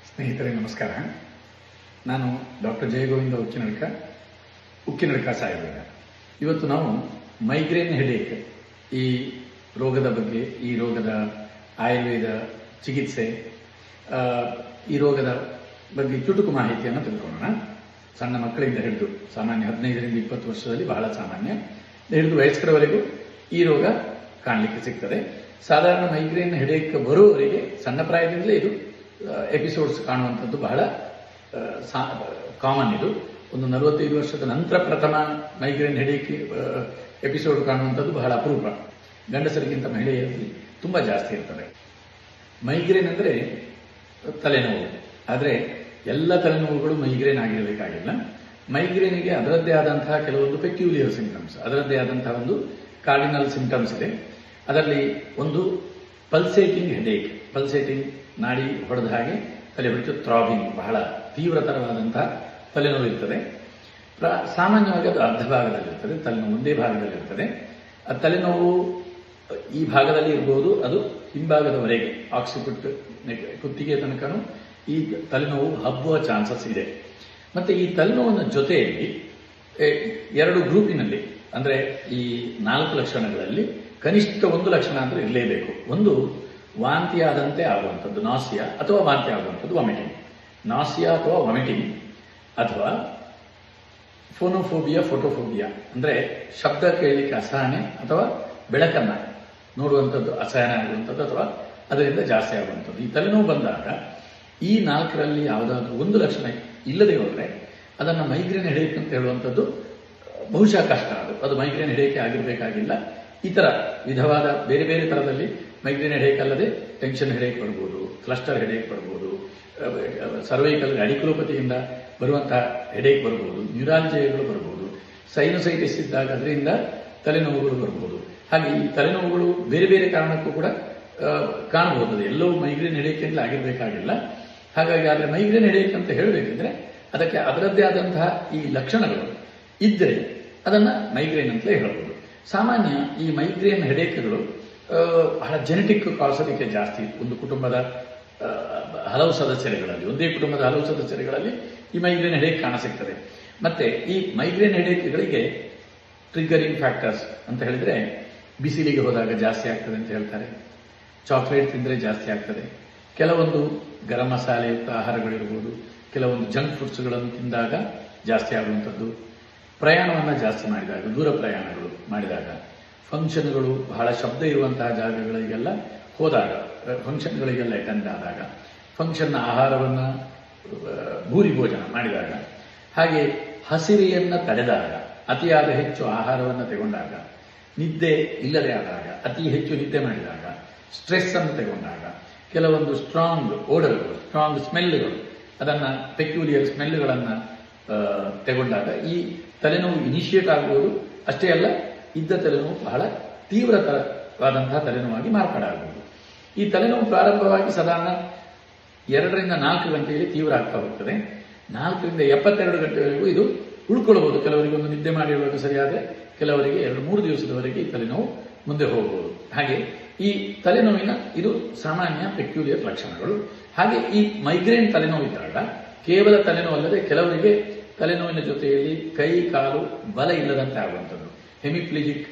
ಸ್ನೇಹಿತರೆ ನಮಸ್ಕಾರ. ನಾನು ಡಾಕ್ಟರ್ ಜಯಗೋವಿಂದ ಉಕ್ಕಿನಡ್ಕ ಸಾಹೇಬರ. ಇವತ್ತು ನಾವು ಮೈಗ್ರೇನ್ ಹೆಡೇಕ್ ಈ ರೋಗದ ಬಗ್ಗೆ, ಈ ರೋಗದ ಆಯುರ್ವೇದ ಚಿಕಿತ್ಸೆ, ಈ ರೋಗದ ಬಗ್ಗೆ ಚುಟುಕು ಮಾಹಿತಿಯನ್ನು ತಿಳ್ಕೊಳ್ಳೋಣ. ಸಣ್ಣ ಮಕ್ಕಳಿಂದ ಹಿಡಿದು ಸಾಮಾನ್ಯ 15ರಿಂದ 20 ವರ್ಷದಲ್ಲಿ ಬಹಳ ಸಾಮಾನ್ಯ ಹಿಡಿದು ವಯಸ್ಕರವರೆಗೂ ಈ ರೋಗ ಕಾಣಲಿಕ್ಕೆ ಸಿಗ್ತದೆ. ಸಾಧಾರಣ ಮೈಗ್ರೇನ್ ಹೆಡೇಕ್ ಬರುವವರಿಗೆ ಸಣ್ಣ ಪ್ರಾಯದಿಂದಲೇ ಇದು ಎಪಿಸೋಡ್ಸ್ ಕಾಣುವಂಥದ್ದು ಬಹಳ ಕಾಮನ್. ಇದು ಒಂದು 45 ವರ್ಷದ ನಂತರ ಪ್ರಥಮ ಮೈಗ್ರೇನ್ ಹೆಡೇಕ್ ಎಪಿಸೋಡ್ ಕಾಣುವಂಥದ್ದು ಬಹಳ ಅಪರೂಪ. ಗಂಡಸರಿಗಿಂತ ಮಹಿಳೆಯರಲ್ಲಿ ತುಂಬಾ ಜಾಸ್ತಿ ಇರ್ತದೆ. ಮೈಗ್ರೇನ್ ಅಂದರೆ ತಲೆನೋವು. ಆದರೆ ಎಲ್ಲ ತಲೆನೋವುಗಳು ಮೈಗ್ರೇನ್ ಆಗಿರಬೇಕಾಗಿಲ್ಲ. ಮೈಗ್ರೇನಿಗೆ ಅದರದ್ದೇ ಆದಂತಹ ಕೆಲವೊಂದು ಪೆಕ್ಯುಲಿಯರ್ ಸಿಂಪ್ಟಮ್ಸ್, ಅದರದ್ದೇ ಆದಂತಹ ಒಂದು ಕಾರ್ಡಿನಲ್ ಸಿಂಪ್ಟಮ್ಸ್ ಇದೆ. ಅದರಲ್ಲಿ ಒಂದು ಪಲ್ಸೇಟಿಂಗ್ ಹೆಡೇಕ್, ಪಲ್ಸೇಟಿಂಗ್ ನಾಡಿ ಹೊಡೆದ ಹಾಗೆ ತಲೆ ಹೊಡೆದು ಥ್ರಾಬಿಂಗ್, ಬಹಳ ತೀವ್ರತರವಾದಂತಹ ತಲೆನೋವು ಇರ್ತದೆ. ಸಾಮಾನ್ಯವಾಗಿ ಅದು ಅರ್ಧ ಭಾಗದಲ್ಲಿರ್ತದೆ, ತಲೆನೋವು ಒಂದೇ ಭಾಗದಲ್ಲಿರ್ತದೆ. ಆ ತಲೆನೋವು ಈ ಭಾಗದಲ್ಲಿ ಇರಬಹುದು, ಅದು ಹಿಂಭಾಗದವರೆಗೆ ಆಕ್ಸಿಪಿಟ್ ಕುತ್ತಿಗೆ ತನಕನೂ ಈ ತಲೆನೋವು ಹಬ್ಬುವ ಚಾನ್ಸಸ್ ಇದೆ. ಮತ್ತೆ ಈ ತಲೆನೋವಿನ ಜೊತೆಯಲ್ಲಿ ಎರಡು ಗ್ರೂಪಿನಲ್ಲಿ, ಅಂದ್ರೆ ಈ 4 ಲಕ್ಷಣಗಳಲ್ಲಿ ಕನಿಷ್ಠ ಒಂದು ಲಕ್ಷಣ ಅಂದ್ರೆ ಇರಲೇಬೇಕು. ಒಂದು ವಾಂತಿಯಾದಂತೆ ಆಗುವಂಥದ್ದು, ನಾಸಿಯಾ ಅಥವಾ ವಾಂತಿ ಆಗುವಂಥದ್ದು, ವಾಮಿಟಿಂಗ್. ನಾಸಿಯಾ ಅಥವಾ ವಾಮಿಟಿಂಗ್, ಅಥವಾ ಫೋಟೋಫೋಬಿಯಾ ಅಂದ್ರೆ ಶಬ್ದ ಕೇಳಲಿಕ್ಕೆ ಅಸಹನೆ ಅಥವಾ ಬೆಳಕನ್ನ ನೋಡುವಂಥದ್ದು ಅಸಹನೆ ಆಗುವಂಥದ್ದು ಅಥವಾ ಅದರಿಂದ ಜಾಸ್ತಿ ಆಗುವಂಥದ್ದು. ಈ ತಲೆನೋವು ಬಂದಾಗ ಈ 4ರಲ್ಲಿ ಯಾವುದಾದ್ರೂ ಒಂದು ಲಕ್ಷಣ ಇಲ್ಲದೆ ಹೋದರೆ ಅದನ್ನು ಮೈಗ್ರೇನ್ ಹೆಡೇಕ್ ಅಂತ ಹೇಳುವಂಥದ್ದು ಬಹುಶಃ ಕಷ್ಟ. ಅದು ಮೈಗ್ರೇನ್ ಹೆಡೇಕ್ ಆಗಿರಬೇಕಾಗಿಲ್ಲ. ಈ ತರ ವಿಧವಾದ ಬೇರೆ ಬೇರೆ ತರದಲ್ಲಿ ಮೈಗ್ರೇನ್ ಹೆಡೇಕ್ ಅಲ್ಲದೆ ಟೆನ್ಷನ್ ಹೆಡೇಕ್ ಬರ್ಬೋದು, ಕ್ಲಸ್ಟರ್ ಹೆಡೇಕ್ ಬರ್ಬೋದು, ಸರ್ವೈಕಲ್ ಅಡಿಕ್ಯುಲೋಪತಿಯಿಂದ ಬರುವಂತಹ ಹೆಡೇಕ್ ಬರ್ಬೋದು, ನ್ಯೂರಾಲಜಿಯಾಗಳು ಬರ್ಬೋದು, ಸೈನೋಸೈಟಿಸ್ ಇದ್ದಾಗ ಅದರಿಂದ ತಲೆನೋವುಗಳು ಬರ್ಬೋದು. ಹಾಗೆ ಈ ತಲೆನೋವುಗಳು ಬೇರೆ ಬೇರೆ ಕಾರಣಕ್ಕೂ ಕೂಡ ಕಾಣಬಹುದು. ಎಲ್ಲವೂ ಮೈಗ್ರೇನ್ ಹೆಡೇಕ್ ಅಂತ ಆಗಿರಬೇಕಾಗಿಲ್ಲ. ಹಾಗಾಗಿ ಆದರೆ ಮೈಗ್ರೇನ್ ಹೆಡೇಕ್ ಅಂತ ಹೇಳಬೇಕಿದ್ರೆ ಅದಕ್ಕೆ ಅದರದ್ದೇ ಆದಂತಹ ಈ ಲಕ್ಷಣಗಳು ಇದ್ದರೆ ಅದನ್ನ ಮೈಗ್ರೇನ್ ಅಂತ ಹೇಳಬಹುದು. ಸಾಮಾನ್ಯ ಈ ಮೈಗ್ರೇನ್ ಹೆಡೇಕ್ಗಳು ಬಹಳ ಜೆನೆಟಿಕ್ ಕಾಸ್ ಅದಕ್ಕೆ ಜಾಸ್ತಿ. ಒಂದು ಕುಟುಂಬದ ಹಲವು ಸದಸ್ಯರುಗಳಲ್ಲಿ, ಒಂದೇ ಕುಟುಂಬದ ಹಲವು ಸದಸ್ಯರುಗಳಲ್ಲಿ ಈ ಮೈಗ್ರೇನ್ ಹೆಡೇಕ್ ಕಾಣಸಿಗ್ತದೆ. ಮತ್ತೆ ಈ ಮೈಗ್ರೇನ್ ಹೆಡೇಕ್ಗಳಿಗೆ ಟ್ರಿಗರಿಂಗ್ ಫ್ಯಾಕ್ಟರ್ಸ್ ಅಂತ ಹೇಳಿದ್ರೆ, ಬಿಸಿಲಿಗೆ ಹೋದಾಗ ಜಾಸ್ತಿ ಆಗ್ತದೆ ಅಂತ ಹೇಳ್ತಾರೆ, ಚಾಕ್ಲೇಟ್ ತಿಂದರೆ ಜಾಸ್ತಿ ಆಗ್ತದೆ, ಕೆಲವೊಂದು ಗರಂ ಮಸಾಲೆಯುಕ್ತ ಆಹಾರಗಳಿರ್ಬೋದು, ಕೆಲವೊಂದು ಜಂಕ್ ಫುಡ್ಸ್ಗಳನ್ನು ತಿಂದಾಗ ಜಾಸ್ತಿ ಆಗುವಂಥದ್ದು, ಪ್ರಯಾಣವನ್ನು ಜಾಸ್ತಿ ಮಾಡಿದಾಗ, ದೂರ ಪ್ರಯಾಣಗಳು ಮಾಡಿದಾಗ, ಫಂಕ್ಷನ್ಗಳು ಬಹಳ ಶಬ್ದ ಇರುವಂತಹ ಜಾಗಗಳಿಗೆಲ್ಲ ಹೋದಾಗ, ಫಂಕ್ಷನ್ಗಳಿಗೆಲ್ಲ ಅಟೆಂಡ್ ಆದಾಗ, ಫಂಕ್ಷನ್ನ ಆಹಾರವನ್ನು ಭೂರಿ ಭೋಜನ ಮಾಡಿದಾಗ, ಹಾಗೆ ಹಸಿವೆಯನ್ನು ತಡೆದಾಗ, ಅತಿಯಾದ ಹೆಚ್ಚು ಆಹಾರವನ್ನು ತಗೊಂಡಾಗ, ನಿದ್ದೆ ಇಲ್ಲದೆ ಆದಾಗ, ಅತಿ ಹೆಚ್ಚು ನಿದ್ದೆ ಮಾಡಿದಾಗ, ಸ್ಟ್ರೆಸ್ ಅನ್ನು ತಗೊಂಡಾಗ, ಕೆಲವೊಂದು ಸ್ಟ್ರಾಂಗ್ ಓಡರ್ಗಳು, ಸ್ಟ್ರಾಂಗ್ ಸ್ಮೆಲ್ಗಳು, ಅದನ್ನ ಪೆಕ್ಯುಲಿಯರ್ ಸ್ಮೆಲ್ಗಳನ್ನು ತಗೊಂಡಾಗ ಈ ತಲೆನೋವು ಇನಿಷಿಯೇಟ್ ಆಗುವುದು. ಅಷ್ಟೇ ಅಲ್ಲ, ಇದ್ದ ತಲೆನೋವು ಬಹಳ ತೀವ್ರತರವಾದಂತಹ ತಲೆನೋವಾಗಿ ಮಾರ್ಪಾಡಾಗುವುದು. ಈ ತಲೆನೋವು ಪ್ರಾರಂಭವಾಗಿ ಸಾಧಾರಣ 2ರಿಂದ 4 ಗಂಟೆಯಲ್ಲಿ ತೀವ್ರ ಆಗ್ತಾ ಹೋಗ್ತದೆ. 4ರಿಂದ 72 ಗಂಟೆವರೆಗೂ ಇದು ಉಳ್ಕೊಳ್ಬಹುದು. ಕೆಲವರಿಗೆ ಒಂದು ನಿದ್ದೆ ಮಾಡಿರುವಾಗ ಸರಿಯಾದರೆ, ಕೆಲವರಿಗೆ 2-3 ದಿವಸದವರೆಗೆ ಈ ತಲೆನೋವು ಮುಂದೆ ಹೋಗಬಹುದು. ಹಾಗೆ ಈ ತಲೆನೋವಿನ ಇದು ಸಾಮಾನ್ಯ ಪೆಕ್ಯುಲಿಯರ್ ಲಕ್ಷಣಗಳು. ಹಾಗೆ ಈ ಮೈಗ್ರೇನ್ ತಲೆನೋವು ಇದ್ದಾಗ ಕೇವಲ ತಲೆನೋವು ಅಲ್ಲದೆ ಕೆಲವರಿಗೆ ತಲೆನೋವಿನ ಜೊತೆಯಲ್ಲಿ ಕೈ ಕಾಲು ಬಲ ಇಲ್ಲದಂತೆ ಆಗುವಂಥದ್ದು, ಹೆಮಿಪ್ಲಿಜಿಕ್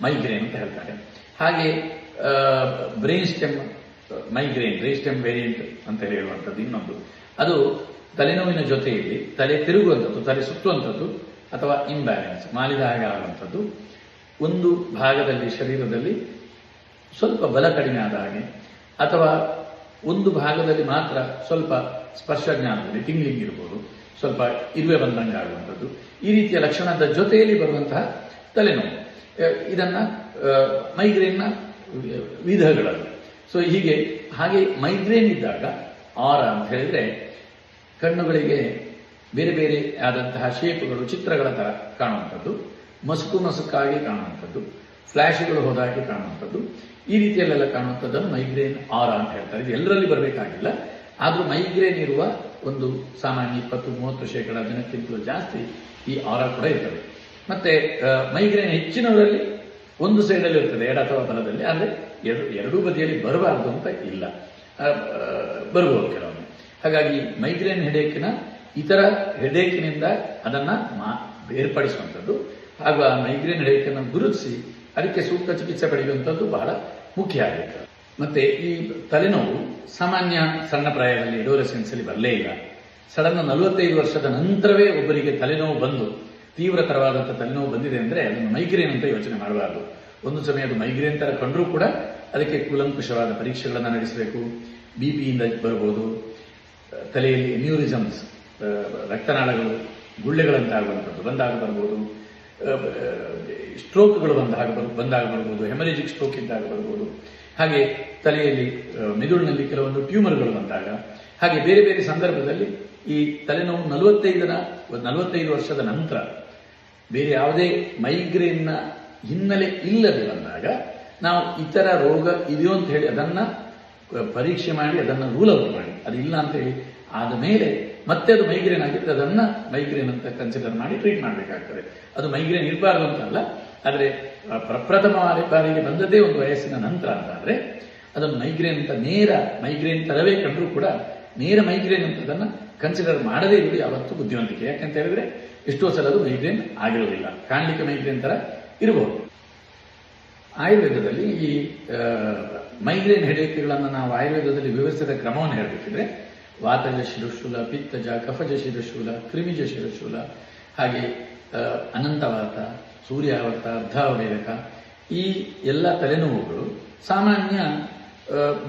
ಮೈಗ್ರೇನ್ ಅಂತ ಹೇಳ್ತಾರೆ. ಹಾಗೆ brain stem migraine, brain stem variant ಅಂತ ಹೇಳುವಂಥದ್ದು ಇನ್ನೊಂದು. ಅದು ತಲೆನೋವಿನ ಜೊತೆಯಲ್ಲಿ ತಲೆ ತಿರುಗುವಂಥದ್ದು, ತಲೆ ಸುತ್ತುವಂಥದ್ದು ಅಥವಾ ಇಂಬ್ಯಾಲೆನ್ಸ್, ಮಾಲಿದ ಹಾಗೆ ಆಗುವಂಥದ್ದು, ಒಂದು ಭಾಗದಲ್ಲಿ ಶರೀರದಲ್ಲಿ ಸ್ವಲ್ಪ ಬಲ ಕಡಿಮೆ ಆದ ಹಾಗೆ, ಅಥವಾ ಒಂದು ಭಾಗದಲ್ಲಿ ಮಾತ್ರ ಸ್ವಲ್ಪ ಸ್ಪರ್ಶ ಜ್ಞಾನದಲ್ಲಿ ಟಿಂಗ್ಲಿಂಗ್ ಇರಬಹುದು, ಸ್ವಲ್ಪ ಇರುವೆ ಬಂದಂಗೆ ಆಗುವಂಥದ್ದು. ಈ ರೀತಿಯ ಲಕ್ಷಣದ ಜೊತೆಯಲ್ಲಿ ಬರುವಂತಹ ತಲೆನೋವು, ಇದನ್ನ ಮೈಗ್ರೇನ್ನ ವಿಧಗಳಲ್ಲಿ. ಸೊ ಹಾಗೆ ಮೈಗ್ರೇನ್ ಇದ್ದಾಗ ಆರ ಅಂತ ಹೇಳಿದ್ರೆ ಕಣ್ಣುಗಳಿಗೆ ಬೇರೆ ಬೇರೆ ಆದಂತಹ ಶೇಪುಗಳು, ಚಿತ್ರಗಳ ತರ ಕಾಣುವಂಥದ್ದು, ಮಸುಕಾಗಿ ಕಾಣುವಂಥದ್ದು, ಫ್ಲಾಶ್ಗಳು ಹೋದಾಗೆ ಕಾಣುವಂಥದ್ದು, ಈ ರೀತಿಯಲ್ಲೆಲ್ಲ ಕಾಣುವಂಥದ್ದನ್ನು ಮೈಗ್ರೇನ್ ಆರ ಅಂತ ಹೇಳ್ತಾರೆ. ಇದು ಎಲ್ಲರಲ್ಲಿ ಬರಬೇಕಾಗಿಲ್ಲ, ಆದರೂ ಮೈಗ್ರೇನ್ ಇರುವ ಒಂದು ಸಾಮಾನ್ಯ 20-30% ಜನಕ್ಕಿಂತಲೂ ಜಾಸ್ತಿ ಈ ಆರ ಕೂಡ ಇರ್ತದೆ. ಮತ್ತೆ ಮೈಗ್ರೇನ್ ಹೆಚ್ಚಿನವರಲ್ಲಿ ಒಂದು ಸೈಡಲ್ಲಿ ಇರ್ತದೆ, ಎಡ ಅಥವಾ ಬಲದಲ್ಲಿ. ಆದರೆ ಎರಡೂ ಬದಿಯಲ್ಲಿ ಬರಬಾರದು ಅಂತ ಇಲ್ಲ, ಬರ್ಬೋದು ಕೆಲವೊಮ್ಮೆ. ಹಾಗಾಗಿ ಮೈಗ್ರೇನ್ ಹೆಡೇಕಿನ ಇತರ ಹೆಡೇಕಿನಿಂದ ಅದನ್ನ ಬೇರ್ಪಡಿಸುವಂಥದ್ದು ಹಾಗೂ ಆ ಮೈಗ್ರೇನ್ ಹೆಡೇಕನ್ನು ಗುರುತಿಸಿ ಅದಕ್ಕೆ ಸೂಕ್ತ ಚಿಕಿತ್ಸೆ ಪಡೆಯುವಂಥದ್ದು ಬಹಳ ಮುಖ್ಯ ಆಗಿದೆ. ಮತ್ತೆ ಈ ತಲೆನೋವು ಸಾಮಾನ್ಯ ಸಣ್ಣ ಪ್ರಾಯದಲ್ಲಿ ಅಡೋಲೆಸೆನ್ಸ್ ಅಲ್ಲಿ ಬರಲೇ ಇಲ್ಲ. ಸಡನ್ 45 ವರ್ಷದ ನಂತರವೇ ಒಬ್ಬರಿಗೆ ತಲೆನೋವು ಬಂದು ತೀವ್ರತರವಾದಂತಹ ತಲೆನೋವು ಬಂದಿದೆ ಅಂದ್ರೆ ಅದನ್ನು ಮೈಗ್ರೇನ್ ಅಂತ ಯೋಚನೆ ಮಾಡಬಾರದು. ಒಂದು ಸಮಯ ಅದು ಮೈಗ್ರೇನ್ ತರ ಕಂಡ್ರೂ ಕೂಡ ಅದಕ್ಕೆ ಕೂಲಂಕುಷವಾದ ಪರೀಕ್ಷೆಗಳನ್ನು ನಡೆಸಬೇಕು. ಬಿಪಿಯಿಂದ ಬರಬಹುದು, ತಲೆಯಲ್ಲಿ ಎನ್ಯೂರಿಸಮ್ಸ್ ರಕ್ತನಾಳಗಳು ಗುಳ್ಳೆಗಳಂತಾಗುವಂಥದ್ದು ಬಂದಾಗ ಬರಬಹುದು, ಸ್ಟ್ರೋಕ್ಗಳು ಬಂದಾಗ ಬರಬಹುದು, ಹೆಮರೇಜಿಕ್ ಸ್ಟ್ರೋಕ್ ಇದ್ದಾಗ ಬರಬಹುದು, ಹಾಗೆ ತಲೆಯಲ್ಲಿ ಮೆದುಳಿನಲ್ಲಿ ಕೆಲವೊಂದು ಟ್ಯೂಮರ್ಗಳು ಬಂದಾಗ, ಹಾಗೆ ಬೇರೆ ಬೇರೆ ಸಂದರ್ಭದಲ್ಲಿ ಈ ತಲೆನೋವು 45 ವರ್ಷದ ನಂತರ ಬೇರೆ ಯಾವುದೇ ಮೈಗ್ರೇನ್ನ ಹಿನ್ನೆಲೆ ಇಲ್ಲದೆ ಬಂದಾಗ ನಾವು ಇತರ ರೋಗ ಇದೆಯೋ ಅಂತ ಹೇಳಿ ಅದನ್ನ ಪರೀಕ್ಷೆ ಮಾಡಿ ಅದನ್ನು ರೂಲ್ ಔಟ್ ಮಾಡಿ, ಅದು ಇಲ್ಲ ಅಂತ ಹೇಳಿ ಆದ ಮೇಲೆ ಮತ್ತೆ ಅದು ಮೈಗ್ರೇನ್ ಆಗಿದ್ರೆ ಅದನ್ನ ಮೈಗ್ರೇನ್ ಅಂತ ಕನ್ಸಿಡರ್ ಮಾಡಿ ಟ್ರೀಟ್ ಮಾಡಬೇಕಾಗ್ತದೆ. ಅದು ಮೈಗ್ರೇನ್ ಇರಬಾರ್ದು ಅಂತಲ್ಲ, ಆದರೆ ಪ್ರಪ್ರಥಮ ಬಾರಿಗೆ ಬಂದದ್ದೇ ಒಂದು ವಯಸ್ಸಿನ ನಂತರ ಅಂತಾದ್ರೆ ಅದನ್ನು ಮೈಗ್ರೇನ್ ಅಂತ ನೇರ ಮೈಗ್ರೇನ್ ತರವೇ ಕಂಡ್ರೂ ಕೂಡ ನೇರ ಮೈಗ್ರೇನ್ ಅಂತ ಅದನ್ನ ಕನ್ಸಿಡರ್ ಮಾಡದೇ ಇರುವುದು ಯಾವತ್ತೂ ಬುದ್ಧಿವಂತಿಕೆ. ಯಾಕಂತ ಹೇಳಿದ್ರೆ ಎಷ್ಟೋ ಸಲ ಅದು ಮೈಗ್ರೇನ್ ಆಗಿರೋದಿಲ್ಲ, ಕಾಣಲಿಕ್ಕೆ ಮೈಗ್ರೇನ್ ತರ ಇರಬಹುದು. ಆಯುರ್ವೇದದಲ್ಲಿ ಈ ಮೈಗ್ರೇನ್ ಹೆಡೇಕ್ಗಳನ್ನು ನಾವು ಆಯುರ್ವೇದದಲ್ಲಿ ವಿವರಿಸಿದ ಕ್ರಮವನ್ನು ಹೇಳಬೇಕಿದ್ರೆ ವಾತಜ ಶಿರಶೂಲ, ಪಿತ್ತಜ, ಕಫಜ ಶಿರಶೂಲ, ಕ್ರಿಮಿಜ ಶಿರಶೂಲ, ಹಾಗೆ ಅನಂತವಾತ, ಸೂರ್ಯಾವತ, ಅರ್ಧಾವವೇದಕ, ಈ ಎಲ್ಲ ತಲೆನೋವುಗಳು ಸಾಮಾನ್ಯ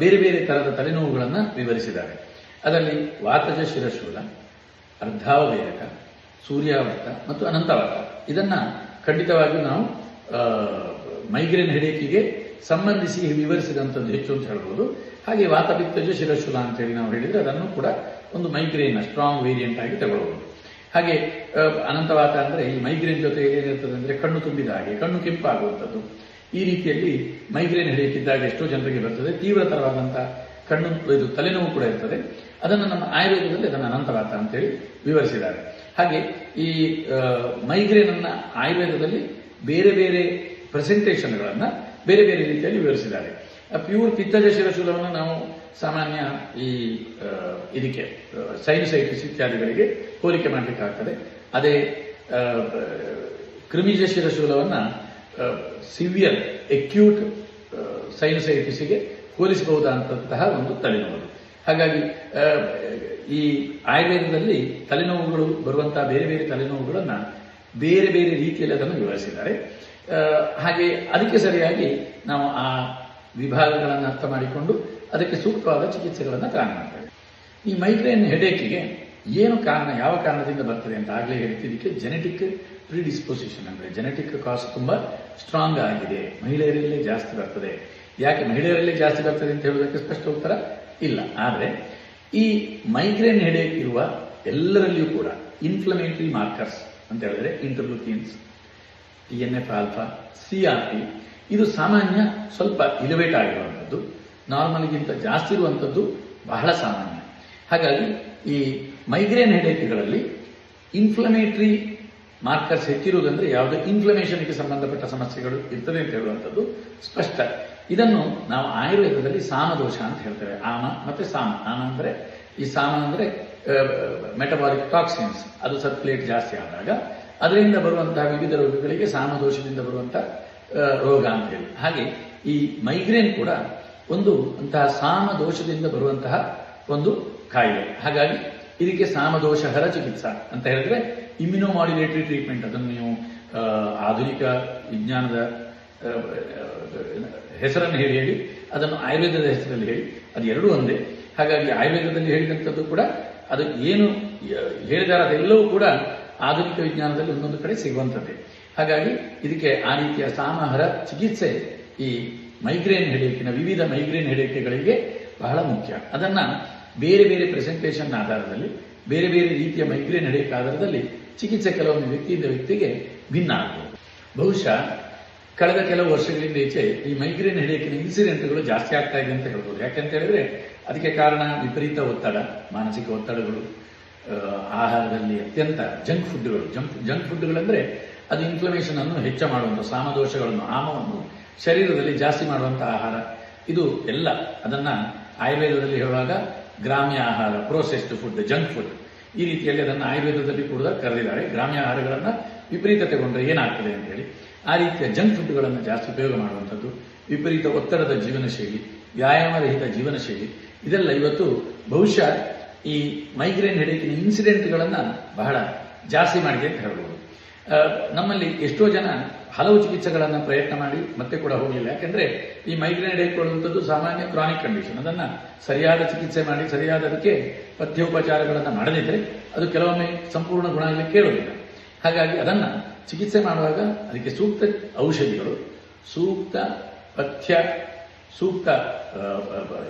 ಬೇರೆ ಬೇರೆ ತರಹದ ತಲೆನೋವುಗಳನ್ನು ವಿವರಿಸಿದ್ದಾರೆ. ಅದರಲ್ಲಿ ವಾತಜ ಶಿರಶೂಲ, ಅರ್ಧಾವವೇದಕ, ಸೂರ್ಯಾವರ್ತ ಮತ್ತು ಅನಂತವಾತ ಇದನ್ನ ಖಂಡಿತವಾಗಿಯೂ ನಾವು ಮೈಗ್ರೇನ್ ಹೆಡೇಕಿಗೆ ಸಂಬಂಧಿಸಿ ವಿವರಿಸಿದಂಥದ್ದು ಹೆಚ್ಚು ಅಂತ ಹೇಳ್ಬೋದು. ಹಾಗೆ ವಾತಪಿತ್ತಜ ಶಿರಶೂಲ ಅಂತ ಹೇಳಿ ನಾವು ಹೇಳಿದ್ರೆ ಅದನ್ನು ಕೂಡ ಒಂದು ಮೈಗ್ರೇನ್ ಸ್ಟ್ರಾಂಗ್ ವೇರಿಯಂಟ್ ಆಗಿ ತಗೊಳ್ಬಹುದು. ಹಾಗೆ ಅನಂತವಾತ ಅಂದ್ರೆ ಈ ಮೈಗ್ರೇನ್ ಜೊತೆ ಏನಿರ್ತದೆ ಅಂದ್ರೆ ಕಣ್ಣು ತುಂಬಿದ ಹಾಗೆ, ಕಣ್ಣು ಕೆಂಪಾಗುವಂಥದ್ದು. ಈ ರೀತಿಯಲ್ಲಿ ಮೈಗ್ರೇನ್ ಹೆಡೇಕ್ ಇದ್ದಾಗ ಎಷ್ಟೋ ಜನರಿಗೆ ಬರ್ತದೆ. ತೀವ್ರತರವಾದಂತಹ ಕಣ್ಣು ಇದು ತಲೆನೋವು ಕೂಡ ಇರ್ತದೆ. ಅದನ್ನು ನಮ್ಮ ಆಯುರ್ವೇದದಲ್ಲಿ ಅದನ್ನು ಅನಂತವಾತ ಅಂತೇಳಿ ವಿವರಿಸಿದ್ದಾರೆ. ಹಾಗೆ ಈ ಮೈಗ್ರೇನ್ ಅನ್ನ ಆಯುರ್ವೇದದಲ್ಲಿ ಬೇರೆ ಬೇರೆ ಪ್ರೆಸೆಂಟೇಷನ್ಗಳನ್ನ ಬೇರೆ ಬೇರೆ ರೀತಿಯಲ್ಲಿ ವಿವರಿಸಿದ್ದಾರೆ. ಪ್ಯೂರ್ ಪಿತ್ತಜ ಶಿರಶೂಲವನ್ನು ನಾವು ಸಾಮಾನ್ಯ ಈ ಇದಕ್ಕೆ ಸೈನುಸೈಟಿಸ್ ಇತ್ಯಾದಿಗಳಿಗೆ ಹೋಲಿಕೆ ಮಾಡಲಿಕ್ಕಾಗ್ತದೆ. ಅದೇ ಕ್ರಿಮಿಜ ಶಿರಶೂಲವನ್ನ ಸಿವಿಯರ್ ಎಕ್ಯೂಟ್ ಸೈನುಸೈಟಿಸ್ಗೆ ಹೋಲಿಸಬಹುದಾದಂತಹ ಒಂದು ತಲೆನೋವು. ಹಾಗಾಗಿ ಈ ಆಯುರ್ವೇದದಲ್ಲಿ ತಲೆನೋವುಗಳು ಬರುವಂತಹ ಬೇರೆ ಬೇರೆ ತಲೆನೋವುಗಳನ್ನ ಬೇರೆ ಬೇರೆ ರೀತಿಯಲ್ಲಿ ಅದನ್ನು ವಿವರಿಸಿದ್ದಾರೆ. ಹಾಗೆ ಅದಕ್ಕೆ ಸರಿಯಾಗಿ ನಾವು ಆ ವಿಭಾಗಗಳನ್ನು ಅರ್ಥ ಮಾಡಿಕೊಂಡು ಅದಕ್ಕೆ ಸೂಕ್ತವಾದ ಚಿಕಿತ್ಸೆಗಳನ್ನು ಕಾರಣ ಮಾಡ್ತೇವೆ. ಈ ಮೈಗ್ರೇನ್ ಹೆಡೇಕಿಗೆ ಏನು ಕಾರಣ, ಯಾವ ಕಾರಣದಿಂದ ಬರ್ತದೆ ಅಂತ ಆಗಲೇ ಹೇಳ್ತಿದ್ದಕ್ಕೆ ಜೆನೆಟಿಕ್ ಪ್ರಿಡಿಸ್ಪೊಸಿಷನ್ ಅಂದ್ರೆ ಜೆನೆಟಿಕ್ ಕಾಸ್ ತುಂಬಾ ಸ್ಟ್ರಾಂಗ್ ಆಗಿದೆ, ಮಹಿಳೆಯರಲ್ಲೇ ಜಾಸ್ತಿ ಬರ್ತದೆ. ಯಾಕೆ ಮಹಿಳೆಯರಲ್ಲೇ ಜಾಸ್ತಿ ಬರ್ತದೆ ಅಂತ ಹೇಳೋದಕ್ಕೆ ಸ್ಪಷ್ಟ ಉತ್ತರ ಇಲ್ಲ. ಆದರೆ ಈ ಮೈಗ್ರೇನ್ ಹೆಡೇಕ್ ಇರುವ ಎಲ್ಲರಲ್ಲಿಯೂ ಕೂಡ ಇನ್ಫ್ಲಮೇಟರಿ ಮಾರ್ಕರ್ಸ್ ಅಂತ ಹೇಳಿದ್ರೆ ಇಂಟರ್ಲೂಕಿನ್ಸ್, TNF ಆಲ್ಫಾ, CRP ಇದು ಸಾಮಾನ್ಯ ಸ್ವಲ್ಪ ಇಲಿವೇಟ್ ಆಗಿರುವಂಥದ್ದು, ನಾರ್ಮಲ್ಗಿಂತ ಜಾಸ್ತಿ ಇರುವಂಥದ್ದು ಬಹಳ ಸಾಮಾನ್ಯ. ಹಾಗಾಗಿ ಈ ಮೈಗ್ರೇನ್ ಹೆಡೇಕ್ಗಳಲ್ಲಿ ಇನ್ಫ್ಲಮೇಟರಿ ಮಾರ್ಕರ್ಸ್ ಹೆಚ್ಚಿರುವುದಂದ್ರೆ ಯಾವುದೇ ಇನ್ಫ್ಲಮೇಷನ್ಗೆ ಸಂಬಂಧಪಟ್ಟ ಸಮಸ್ಯೆಗಳು ಇರ್ತದೆ ಅಂತ ಹೇಳುವಂಥದ್ದು ಸ್ಪಷ್ಟ. ಇದನ್ನು ನಾವು ಆಯುರ್ವೇದದಲ್ಲಿ ಸಾಮದೋಷ ಅಂತ ಹೇಳ್ತೇವೆ. ಆಮ ಮತ್ತೆ ಸಾಮ. ಆಮ ಅಂದ್ರೆ ಈ ಸಾಮ ಅಂದ್ರೆ ಮೆಟಬಾಲಿಕ್ ಟಾಕ್ಸಿನ್ಸ್, ಅದು ಸರ್ಕ್ಯುಲೇಟ್ ಜಾಸ್ತಿ ಆದಾಗ ಅದರಿಂದ ಬರುವಂತಹ ವಿವಿಧ ರೋಗಗಳಿಗೆ ಸಾಮದೋಷದಿಂದ ಬರುವಂತಹ ರೋಗ ಅಂತ ಹೇಳಿ. ಹಾಗೆ ಈ ಮೈಗ್ರೇನ್ ಕೂಡ ಒಂದು ಅಂತಹ ಸಾಮದೋಷದಿಂದ ಬರುವಂತಹ ಒಂದು ಕಾಯಿಲೆ. ಹಾಗಾಗಿ ಇದಕ್ಕೆ ಸಾಮದೋಷಹರ ಚಿಕಿತ್ಸಾ ಅಂತ ಹೇಳಿದ್ರೆ ಇಮ್ಯುನೋಮಾಡ್ಯುಲೇಟರಿ ಟ್ರೀಟ್ಮೆಂಟ್. ಅದನ್ನು ನೀವು ಆಧುನಿಕ ವಿಜ್ಞಾನದ ಹೆಸರನ್ನು ಹೇಳಿ ಅದನ್ನು ಆಯುರ್ವೇದದ ಹೆಸರಲ್ಲಿ ಹೇಳಿ ಅದು ಎರಡೂ ಒಂದೇ. ಹಾಗಾಗಿ ಆಯುರ್ವೇದದಲ್ಲಿ ಹೇಳಿದಂಥದ್ದು ಕೂಡ ಅದು ಏನು ಹೇಳಿದಾರ ಅದೆಲ್ಲವೂ ಕೂಡ ಆಧುನಿಕ ವಿಜ್ಞಾನದಲ್ಲಿ ಒಂದೊಂದು ಕಡೆ ಸಿಗುವಂಥದ್ದೇ. ಹಾಗಾಗಿ ಇದಕ್ಕೆ ಆ ರೀತಿಯ ಸಾಮಹರ ಚಿಕಿತ್ಸೆ ಈ ಮೈಗ್ರೇನ್ ಹೆಡೇಕಿನ ವಿವಿಧ ಮೈಗ್ರೇನ್ ಹೆಡೇಕೆಗಳಿಗೆ ಬಹಳ ಮುಖ್ಯ. ಅದನ್ನ ಬೇರೆ ಬೇರೆ ಪ್ರೆಸೆಂಟೇಷನ್ ಆಧಾರದಲ್ಲಿ ಬೇರೆ ಬೇರೆ ರೀತಿಯ ಮೈಗ್ರೇನ್ ಹೆಡೇಕ್ ಆಧಾರದಲ್ಲಿ ಚಿಕಿತ್ಸೆ ಕೆಲವೊಂದು ವ್ಯಕ್ತಿಯಿಂದ ವ್ಯಕ್ತಿಗೆ ಭಿನ್ನ ಆಗಬಹುದು. ಬಹುಶಃ ಕಳೆದ ಕೆಲವು ವರ್ಷಗಳಿಂದ ಈಚೆ ಈ ಮೈಗ್ರೇನ್ ಹೆಡೇಕಿನ ಇನ್ಸಿಡೆಂಟ್ಗಳು ಜಾಸ್ತಿ ಆಗ್ತಾ ಇದೆ ಅಂತ ಹೇಳ್ಬೋದು. ಯಾಕೆಂತ ಹೇಳಿದ್ರೆ ಅದಕ್ಕೆ ಕಾರಣ ವಿಪರೀತ ಒತ್ತಡ, ಮಾನಸಿಕ ಒತ್ತಡಗಳು, ಆಹಾರದಲ್ಲಿ ಅತ್ಯಂತ ಜಂಕ್ ಫುಡ್ಗಳಂದ್ರೆ ಅದು ಇನ್ಫ್ಲಮೇಷನ್ ಅನ್ನು ಹೆಚ್ಚ ಮಾಡುವಂಥ ಸಾಮದೋಷಗಳನ್ನು, ಆಮವನ್ನು ಶರೀರದಲ್ಲಿ ಜಾಸ್ತಿ ಮಾಡುವಂತಹ ಆಹಾರ. ಇದು ಎಲ್ಲ ಅದನ್ನ ಆಯುರ್ವೇದದಲ್ಲಿ ಹೇಳುವಾಗ ಗ್ರಾಮ್ಯ ಆಹಾರ, ಪ್ರೋಸೆಸ್ಡ್ ಫುಡ್, ಜಂಕ್ ಫುಡ್, ಈ ರೀತಿಯಲ್ಲಿ ಅದನ್ನು ಆಯುರ್ವೇದದಲ್ಲಿ ಕೂಡ ಕರೆದಿದ್ದಾರೆ. ಗ್ರಾಮ್ಯ ಆಹಾರಗಳನ್ನು ವಿಪರೀತ ತಗೊಂಡ್ರೆ ಏನಾಗ್ತದೆ ಅಂತ ಹೇಳಿ ಆ ರೀತಿಯ ಜಂಕ್ ಫುಡ್ಗಳನ್ನು ಜಾಸ್ತಿ ಉಪಯೋಗ ಮಾಡುವಂಥದ್ದು, ವಿಪರೀತ ಒತ್ತಡದ ಜೀವನ ಶೈಲಿ, ವ್ಯಾಯಾಮರಹಿತ ಜೀವನ ಶೈಲಿ, ಇದೆಲ್ಲ ಇವತ್ತು ಬಹುಶಃ ಈ ಮೈಗ್ರೇನ್ ಹೆಡೇಕಿನ ಇನ್ಸಿಡೆಂಟ್ಗಳನ್ನು ಬಹಳ ಜಾಸ್ತಿ ಮಾಡಿದೆ ಅಂತ ಹೇಳ್ಬೋದು. ನಮ್ಮಲ್ಲಿ ಎಷ್ಟೋ ಜನ ಹಲವು ಚಿಕಿತ್ಸೆಗಳನ್ನು ಪ್ರಯತ್ನ ಮಾಡಿ ಮತ್ತೆ ಕೂಡ ಹೋಗಲಿಲ್ಲ. ಯಾಕೆಂದ್ರೆ ಈ ಮೈಗ್ರೇನ್ ಹೆಡೇಕ್ ಕೊಡುವಂಥದ್ದು ಸಾಮಾನ್ಯ ಕ್ರಾನಿಕ್ ಕಂಡೀಷನ್. ಅದನ್ನು ಸರಿಯಾದ ಚಿಕಿತ್ಸೆ ಮಾಡಿ ಸರಿಯಾದ ಅದಕ್ಕೆ ಪಥ್ಯೋಪಚಾರಗಳನ್ನು ಮಾಡದಿದ್ದರೆ ಅದು ಕೆಲವೊಮ್ಮೆ ಸಂಪೂರ್ಣ ಗುಣ ಆಗಲಿಕ್ಕೆ ಕೇಳೋದಿಲ್ಲ. ಹಾಗಾಗಿ ಅದನ್ನು ಚಿಕಿತ್ಸೆ ಮಾಡುವಾಗ ಅದಕ್ಕೆ ಸೂಕ್ತ ಔಷಧಿಗಳು, ಸೂಕ್ತ ಪಥ್ಯ, ಸೂಕ್ತ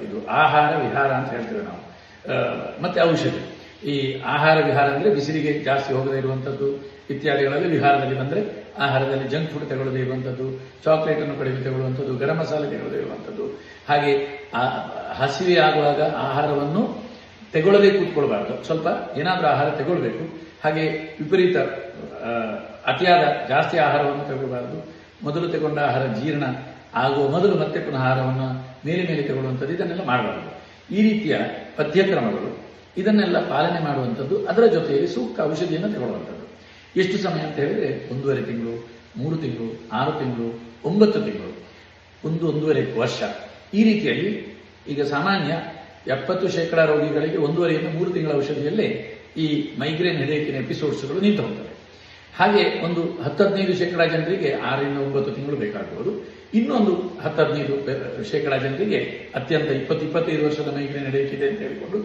ಇದು ಆಹಾರ ವಿಹಾರ ಅಂತ ಹೇಳ್ತೇವೆ ನಾವು, ಮತ್ತೆ ಔಷಧಿ. ಈ ಆಹಾರ ವಿಹಾರ ಅಂದರೆ ಬಿಸಿಲಿಗೆ ಜಾಸ್ತಿ ಹೋಗದೇ ಇರುವಂಥದ್ದು ಇತ್ಯಾದಿಗಳಲ್ಲಿ ವಿಹಾರದಲ್ಲಿ ಬಂದರೆ, ಆಹಾರದಲ್ಲಿ ಜಂಕ್ ಫುಡ್ ತಗೊಳ್ಳದೇ ಇರುವಂಥದ್ದು, ಚಾಕ್ಲೇಟ್ ಅನ್ನು ಕಡಿಮೆ ತಗೊಳ್ಳುವಂಥದ್ದು, ಗರಂ ಮಸಾಲೆ ತಗೊಳ್ಳದೇ ಇರುವಂಥದ್ದು, ಹಾಗೆ ಹಸಿವೆ ಆಗುವಾಗ ಆಹಾರವನ್ನು ತೆಗೊಳ್ಳದೆ ಕೂತ್ಕೊಳ್ಬಾರ್ದು, ಸ್ವಲ್ಪ ಏನಾದರೂ ಆಹಾರ ತೆಗೊಳ್ಬೇಕು. ಹಾಗೆ ವಿಪರೀತ ಅತಿಯಾದ ಜಾಸ್ತಿ ಆಹಾರವನ್ನು ತಗೊಳ್ಬಾರ್ದು. ಮೊದಲು ತಗೊಂಡ ಆಹಾರ ಜೀರ್ಣ ಆಗುವ ಮೊದಲು ಮತ್ತೆ ಪುನಃ ಆಹಾರವನ್ನು ಮೇಲೆ ತಗೊಳ್ಳುವಂಥದ್ದು, ಇದನ್ನೆಲ್ಲ ಮಾಡಬಾರದು. ಈ ರೀತಿಯ ಪಥ್ಯಕ್ರಮಗಳು ಇದನ್ನೆಲ್ಲ ಪಾಲನೆ ಮಾಡುವಂಥದ್ದು, ಅದರ ಜೊತೆಯಲ್ಲಿ ಸೂಕ್ತ ಔಷಧಿಯನ್ನು ತಗೊಳ್ಳುವಂಥದ್ದು. ಎಷ್ಟು ಸಮಯ ಅಂತ ಹೇಳಿದ್ರೆ 1.5 ತಿಂಗಳು, 3 ತಿಂಗಳು, 6 ತಿಂಗಳು, 9 ತಿಂಗಳು, 1.5 ವರ್ಷ, ಈ ರೀತಿಯಲ್ಲಿ. ಈಗ ಸಾಮಾನ್ಯ 70% ರೋಗಿಗಳಿಗೆ 1.5 3 ತಿಂಗಳ ಔಷಧಿಯಲ್ಲೇ ಈ ಮೈಗ್ರೇನ್ ಹೆಡೇಕಿನ ಎಪಿಸೋಡ್ಸ್ಗಳು ನಿಂತು ಹೋಗ್ತವೆ. ಹಾಗೆ ಒಂದು 10-15% ಜನರಿಗೆ 6 ರಿಂದ 9 ತಿಂಗಳು ಬೇಕಾಗಬಹುದು. ಇನ್ನೊಂದು 10-15% ಜನರಿಗೆ ಅತ್ಯಂತ 20-25 ವರ್ಷದ ಮೈಗ್ರೇನ್ ಹೆಡೇಕ್ ಇದೆ ಅಂತ ಹೇಳಿಕೊಂಡು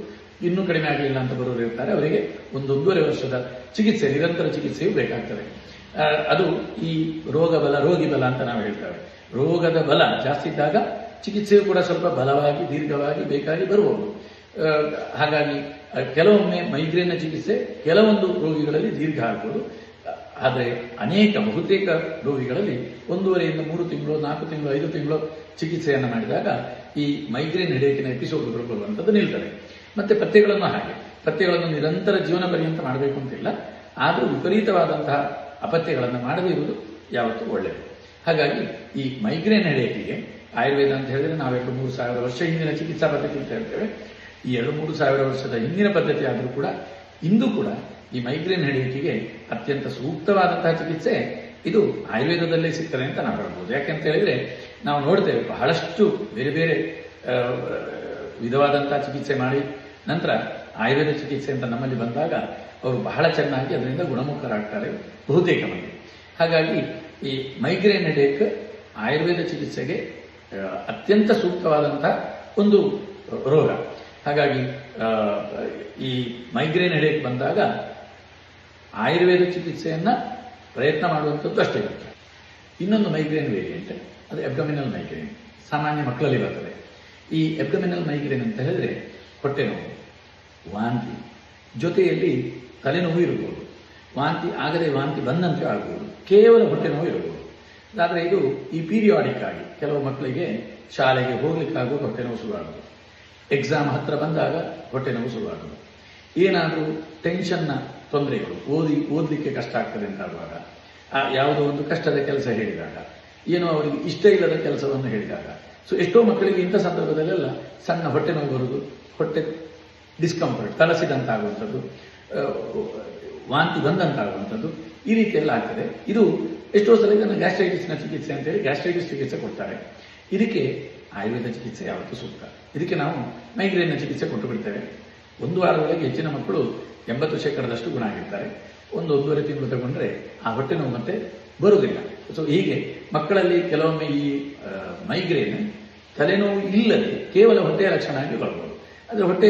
ಇನ್ನೂ ಕಡಿಮೆ ಆಗಲಿಲ್ಲ ಅಂತ ಬರೋರು ಇರ್ತಾರೆ. ಅವರಿಗೆ 1.5 ವರ್ಷದ ಚಿಕಿತ್ಸೆ, ನಿರಂತರ ಚಿಕಿತ್ಸೆಯು ಬೇಕಾಗ್ತದೆ. ಅದು ಈ ರೋಗಿ ಬಲ ಅಂತ ನಾವು ಹೇಳ್ತೇವೆ. ರೋಗದ ಬಲ ಜಾಸ್ತಿ ಇದ್ದಾಗ ಚಿಕಿತ್ಸೆಯು ಕೂಡ ಸ್ವಲ್ಪ ಬಲವಾಗಿ ದೀರ್ಘವಾಗಿ ಬೇಕಾಗಿ ಬರಬಹುದು. ಹಾಗಾಗಿ ಕೆಲವೊಮ್ಮೆ ಮೈಗ್ರೇನ್ನ ಚಿಕಿತ್ಸೆ ಕೆಲವೊಂದು ರೋಗಿಗಳಲ್ಲಿ ದೀರ್ಘ ಆಗ್ಬೋದು. ಆದರೆ ಬಹುತೇಕ ರೋಗಿಗಳಲ್ಲಿ 1.5 3 ತಿಂಗಳು, 4 ತಿಂಗಳು, 5 ತಿಂಗಳು ಚಿಕಿತ್ಸೆಯನ್ನು ಮಾಡಿದಾಗ ಈ ಮೈಗ್ರೇನ್ ಹೆಡೇಕಿನ ಎಪಿಸೋಡ್ಗಳು ಬರುವಂಥದ್ದು ನಿಲ್ತದೆ. ಮತ್ತೆ ಪಥ್ಯಗಳನ್ನು ಹಾಗೆ, ಪಥ್ಯಗಳನ್ನು ನಿರಂತರ ಜೀವನ ಪರ್ಯಂತ ಮಾಡಬೇಕು ಅಂತಿಲ್ಲ, ಆದರೂ ವಿಪರೀತವಾದಂತಹ ಅಪಥ್ಯಗಳನ್ನು ಮಾಡದೇ ಇರುವುದು ಯಾವತ್ತೂ ಒಳ್ಳೆಯದು. ಹಾಗಾಗಿ ಈ ಮೈಗ್ರೇನ್ ಹೆಡೇಕಿಗೆ ಆಯುರ್ವೇದ ಅಂತ ಹೇಳಿದ್ರೆ ನಾವು 2-3 ಸಾವಿರ ವರ್ಷ ಹಿಂದಿನ ಚಿಕಿತ್ಸಾ ಪದ್ಧತಿ ಅಂತ ಹೇಳ್ತೇವೆ. ಈ 2-3 ಸಾವಿರ ವರ್ಷದ ಹಿಂದಿನ ಪದ್ಧತಿ ಆದರೂ ಕೂಡ ಇಂದು ಕೂಡ ಈ ಮೈಗ್ರೇನ್ ಹೆಡೇಕಿಗೆ ಅತ್ಯಂತ ಸೂಕ್ತವಾದಂತಹ ಚಿಕಿತ್ಸೆ ಇದು ಆಯುರ್ವೇದದಲ್ಲೇ ಸಿಗ್ತದೆ ಅಂತ ನಾವು ಹೇಳ್ಬೋದು. ಯಾಕೆಂತ ಹೇಳಿದ್ರೆ ನಾವು ನೋಡ್ತೇವೆ ಬಹಳಷ್ಟು ಬೇರೆ ಬೇರೆ ವಿಧವಾದಂತಹ ಚಿಕಿತ್ಸೆ ಮಾಡಿ ನಂತರ ಆಯುರ್ವೇದ ಚಿಕಿತ್ಸೆ ಅಂತ ನಮ್ಮಲ್ಲಿ ಬಂದಾಗ ಅವರು ಬಹಳ ಚೆನ್ನಾಗಿ ಅದರಿಂದ ಗುಣಮುಖರಾಗ್ತಾರೆ ಬಹುತೇಕ ಮಂದಿ. ಹಾಗಾಗಿ ಈ ಮೈಗ್ರೇನ್ ಹೆಡೇಕ್ ಆಯುರ್ವೇದ ಚಿಕಿತ್ಸೆಗೆ ಅತ್ಯಂತ ಸೂಕ್ತವಾದಂತಹ ಒಂದು ರೋಗ. ಹಾಗಾಗಿ ಈ ಮೈಗ್ರೇನ್ ಹೆಡೇಕ್ ಬಂದಾಗ ಆಯುರ್ವೇದ ಚಿಕಿತ್ಸೆಯನ್ನ ಪ್ರಯತ್ನ ಮಾಡುವಂಥದ್ದು ಅಷ್ಟೇ ಇರುತ್ತೆ. ಇನ್ನೊಂದು ಮೈಗ್ರೇನ್ ವೇರಿಯಂಟ್, ಅದು ಅಬ್ಡಮಿನಲ್ ಮೈಗ್ರೇನ್, ಸಾಮಾನ್ಯ ಮಕ್ಕಳಲ್ಲಿ ಬರ್ತದೆ. ಈ ಅಬ್ಡಮಿನಲ್ ಮೈಗ್ರೇನ್ ಅಂತ ಹೇಳಿದ್ರೆ ಹೊಟ್ಟೆ ನೋವು, ವಾಂತಿ, ಜೊತೆಯಲ್ಲಿ ತಲೆನೋವು ಇರಬಹುದು. ವಾಂತಿ ಆಗದೆ ವಾಂತಿ ಬಂದಂತೆ ಆಗಬಹುದು, ಕೇವಲ ಹೊಟ್ಟೆ ನೋವು ಇರಬಹುದು. ಆದರೆ ಇದು ಈ ಪೀರಿಯಾಡಿಕ್ ಆಗಿ ಕೆಲವು ಮಕ್ಕಳಿಗೆ ಶಾಲೆಗೆ ಹೋಗ್ಲಿಕ್ಕಾಗುವ ಹೊಟ್ಟೆ ನೋವು ಶುರುವಾಗೋದು, ಎಕ್ಸಾಮ್ ಹತ್ರ ಬಂದಾಗ ಹೊಟ್ಟೆ ನೋವು ಶುರುವಾಗೋದು, ಏನಾದರೂ ಟೆನ್ಷನ್ನ ತೊಂದರೆಗಳು, ಓದಲಿಕ್ಕೆ ಕಷ್ಟ ಆಗ್ತದೆ ಅಂತಾಗುವಾಗ, ಯಾವುದೋ ಒಂದು ಕಷ್ಟದ ಕೆಲಸ ಹೇಳಿದಾಗ, ಏನೋ ಅವರಿಗೆ ಇಷ್ಟ ಇಲ್ಲದ ಕೆಲಸವನ್ನು ಹೇಳಿದಾಗ, ಸೊ ಎಷ್ಟೋ ಮಕ್ಕಳಿಗೆ ಇಂಥ ಸಂದರ್ಭದಲ್ಲೆಲ್ಲ ಸಣ್ಣ ಹೊಟ್ಟೆ ನೋವು ಬರುವುದು, ಹೊಟ್ಟೆ ಡಿಸ್ಕಂಫರ್ಟ್, ಕಲಸಿದಂತಾಗುವಂಥದ್ದು, ವಾಂತಿ ಬಂದಂತಾಗುವಂಥದ್ದು, ಈ ರೀತಿಯೆಲ್ಲ ಆಗ್ತದೆ. ಇದು ಎಷ್ಟೋ ಸಲ ಇದನ್ನು ಗ್ಯಾಸ್ಟ್ರೈಟಿಸ್ನ ಚಿಕಿತ್ಸೆ ಅಂತೇಳಿ ಗ್ಯಾಸ್ಟ್ರೈಟಿಸ್ ಚಿಕಿತ್ಸೆ ಕೊಡ್ತಾರೆ. ಇದಕ್ಕೆ ಆಯುರ್ವೇದ ಚಿಕಿತ್ಸೆ ಯಾವತ್ತೂ ಸೂಕ್ತ. ಇದಕ್ಕೆ ನಾವು ಮೈಗ್ರೇನ್ನ ಚಿಕಿತ್ಸೆ ಕೊಟ್ಟು ಬಿಡ್ತೇವೆ. 1 ವಾರದೊಳಗೆ ಹೆಚ್ಚಿನ ಮಕ್ಕಳು 80% ಗುಣ ಆಗಿರ್ತಾರೆ. 1-1.5 ತಿಂಗಳು ತಗೊಂಡ್ರೆ ಆ ಹೊಟ್ಟೆ ನೋವು ಮತ್ತೆ ಬರುವುದಿಲ್ಲ. ಸೊ ಹೀಗೆ ಮಕ್ಕಳಲ್ಲಿ ಕೆಲವೊಮ್ಮೆ ಈ ಮೈಗ್ರೇನ್ ತಲೆನೋವು ಇಲ್ಲದೆ ಕೇವಲ ಹೊಟ್ಟೆಯ ಲಕ್ಷಣ ಆಗಿ ಬರ್ಬೋದು. ಆದರೆ ಹೊಟ್ಟೆ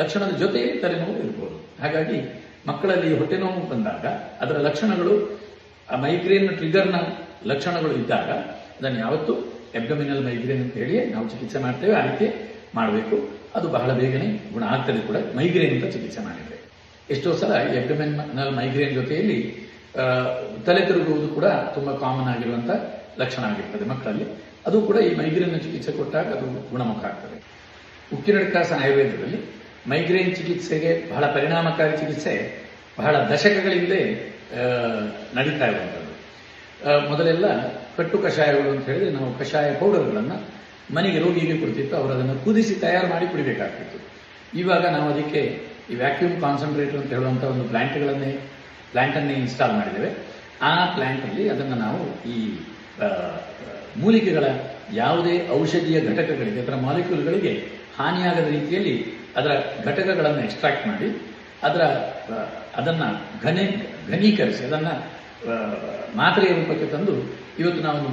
ಲಕ್ಷಣದ ಜೊತೆ ತಲೆನೋವು ಇರ್ಬೋದು. ಹಾಗಾಗಿ ಮಕ್ಕಳಲ್ಲಿ ಹೊಟ್ಟೆ ನೋವು ಬಂದಾಗ ಅದರ ಲಕ್ಷಣಗಳು, ಆ ಮೈಗ್ರೇನ್ ಟ್ರಿಗರ್ನ ಲಕ್ಷಣಗಳು ಇದ್ದಾಗ ಅದನ್ನು ಯಾವತ್ತೂ ಅಬ್ಡಮಿನಲ್ ಮೈಗ್ರೇನ್ ಅಂತ ಹೇಳಿ ನಾವು ಚಿಕಿತ್ಸೆ ಮಾಡ್ತೇವೆ. ಆ ರೀತಿ ಮಾಡಬೇಕು. ಅದು ಬಹಳ ಬೇಗನೆ ಗುಣ ಆಗ್ತದೆ ಕೂಡ ಮೈಗ್ರೇನ್ ಅಂತ ಚಿಕಿತ್ಸೆ ಮಾಡಿದರೆ. ಎಷ್ಟೋ ಸಲ ಈ ಅಬ್ಡಮಿನಲ್ ಮೈಗ್ರೇನ್ ಜೊತೆಯಲ್ಲಿ ತಲೆ ತಿರುಗುವುದು ಕೂಡ ತುಂಬಾ ಕಾಮನ್ ಆಗಿರುವಂತಹ ಲಕ್ಷಣ ಆಗಿರ್ತದೆ ಮಕ್ಕಳಲ್ಲಿ. ಅದು ಕೂಡ ಈ ಮೈಗ್ರೇನ್ ಚಿಕಿತ್ಸೆ ಕೊಟ್ಟಾಗ ಅದು ಗುಣಮುಖ ಆಗ್ತದೆ. ಉಕ್ಕಿನಡ್ಕಾಸ ಆಯುರ್ವೇದದಲ್ಲಿ ಮೈಗ್ರೇನ್ ಚಿಕಿತ್ಸೆಗೆ ಬಹಳ ಪರಿಣಾಮಕಾರಿ ಚಿಕಿತ್ಸೆ ಬಹಳ ದಶಕಗಳಿಂದಲೇ ನಡೀತಾ ಇರುವಂಥದ್ದು. ಮೊದಲೆಲ್ಲ ಕಟ್ಟು ಕಷಾಯಗಳು ಅಂತ ಹೇಳಿದ್ರೆ ನಾವು ಕಷಾಯ ಪೌಡರ್ಗಳನ್ನು ಮನೆಗೆ ರೋಗಿಗೆ ಕೊಡ್ತಿತ್ತು. ಅವರು ಅದನ್ನು ಕುದಿಸಿ ತಯಾರು ಮಾಡಿ ಕುಡಿಬೇಕಾಗ್ತಿತ್ತು. ಇವಾಗ ನಾವು ಅದಕ್ಕೆ ಈ ವ್ಯಾಕ್ಯೂಮ್ ಕಾನ್ಸಂಟ್ರೇಟರ್ ಅಂತ ಹೇಳುವಂಥ ಒಂದು ಪ್ಲಾಂಟನ್ನೇ ಇನ್ಸ್ಟಾಲ್ ಮಾಡಿದ್ದೇವೆ. ಆ ಪ್ಲಾಂಟಲ್ಲಿ ಅದನ್ನು ನಾವು ಈ ಮೂಲಿಕೆಗಳ ಯಾವುದೇ ಔಷಧೀಯ ಘಟಕಗಳಿಗೆ, ಅದರ ಮಾಲಿಕ್ಯೂಲ್ಗಳಿಗೆ ಹಾನಿಯಾಗದ ರೀತಿಯಲ್ಲಿ ಅದರ ಘಟಕಗಳನ್ನು ಎಕ್ಸ್ಟ್ರಾಕ್ಟ್ ಮಾಡಿ ಅದನ್ನು ಘನೀಕರಿಸಿ ಅದನ್ನು ಮಾತ್ರೆಯ ರೂಪಕ್ಕೆ ತಂದು ಇವತ್ತು ನಾವೊಂದು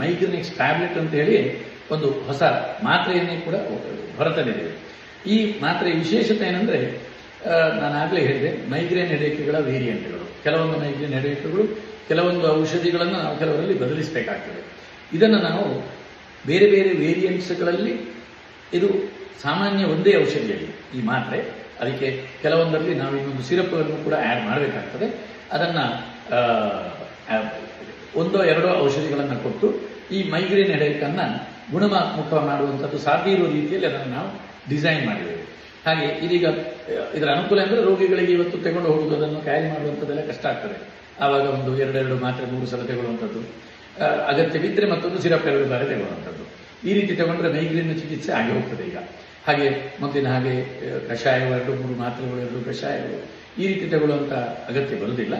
ಮೈಗ್ರೇನಿಕ್ಸ್ ಟ್ಯಾಬ್ಲೆಟ್ ಅಂತ ಹೇಳಿ ಒಂದು ಹೊಸ ಮಾತ್ರೆಯನ್ನೇ ಕೂಡ ಹೊರತಂದಿದ್ದೇವೆ. ಈ ಮಾತ್ರೆಯ ವಿಶೇಷತೆ ಏನಂದರೆ, ನಾನು ಆಗಲೇ ಹೇಳಿದೆ, ಮೈಗ್ರೇನ್ ಹೆಡೇಕ್ಗಳ ವೇರಿಯಂಟ್ಗಳು, ಕೆಲವೊಂದು ಮೈಗ್ರೇನ್ ಹೆಡೇಕ್ಗಳು ಕೆಲವೊಂದು ಔಷಧಿಗಳನ್ನು ನಾವು ಕೆಲವರಲ್ಲಿ ಬದಲಿಸಬೇಕಾಗ್ತದೆ. ಇದನ್ನು ನಾವು ಬೇರೆ ಬೇರೆ ವೇರಿಯಂಟ್ಸ್ಗಳಲ್ಲಿ, ಇದು ಸಾಮಾನ್ಯ ಒಂದೇ ಔಷಧಿಯಲ್ಲಿ ಈ ಮಾತ್ರೆ, ಅದಕ್ಕೆ ಕೆಲವೊಂದರಲ್ಲಿ ನಾವು ಇನ್ನೊಂದು ಸಿರಪ್ಗಳನ್ನು ಕೂಡ ಆ್ಯಡ್ ಮಾಡಬೇಕಾಗ್ತದೆ. ಅದನ್ನು ಒಂದೋ ಎರಡೋ ಔಷಧಿಗಳನ್ನು ಕೊಟ್ಟು ಈ ಮೈಗ್ರೇನ್ ಹೆಡೇಕನ್ನು ಗುಣಮುಖ ಮಾಡುವಂಥದ್ದು ಸಾಧ್ಯ ಇರುವ ರೀತಿಯಲ್ಲಿ ಅದನ್ನು ನಾವು ಡಿಸೈನ್ ಮಾಡಿದ್ದೇವೆ. ಹಾಗೆ ಇದೀಗ ಇದರ ಅನುಕೂಲ ಅಂದರೆ ರೋಗಿಗಳಿಗೆ ಇವತ್ತು ತಗೊಂಡು ಹೋಗುವುದು, ಅದನ್ನು ಕ್ಯಾರಿ ಮಾಡುವಂಥದ್ದೆಲ್ಲ ಕಷ್ಟ ಆಗ್ತದೆ. ಆವಾಗ ಒಂದು ಎರಡೆರಡು ಮಾತ್ರೆ 3 ಸಲ ತಗೊಳ್ಳುವಂಥದ್ದು, ಅಗತ್ಯವಿದ್ದರೆ ಮತ್ತೊಂದು ಸಿರಪ್ 2 ಬಾರಿ ತಗೊಳ್ಳುವಂಥದ್ದು. ಈ ರೀತಿ ತಗೊಂಡ್ರೆ ಮೈಗ್ರೇನ್ ಚಿಕಿತ್ಸೆ ಆಗಿ ಹೋಗ್ತದೆ. ಈಗ ಹಾಗೆ ಮೊದಲಿನ ಹಾಗೆ ಕಷಾಯ 2-3 ಮಾತ್ರೆಗಳು, 2 ಕಷಾಯಗಳು ಈ ರೀತಿ ತಗೊಳ್ಳುವಂಥ ಅಗತ್ಯ ಬರುವುದಿಲ್ಲ.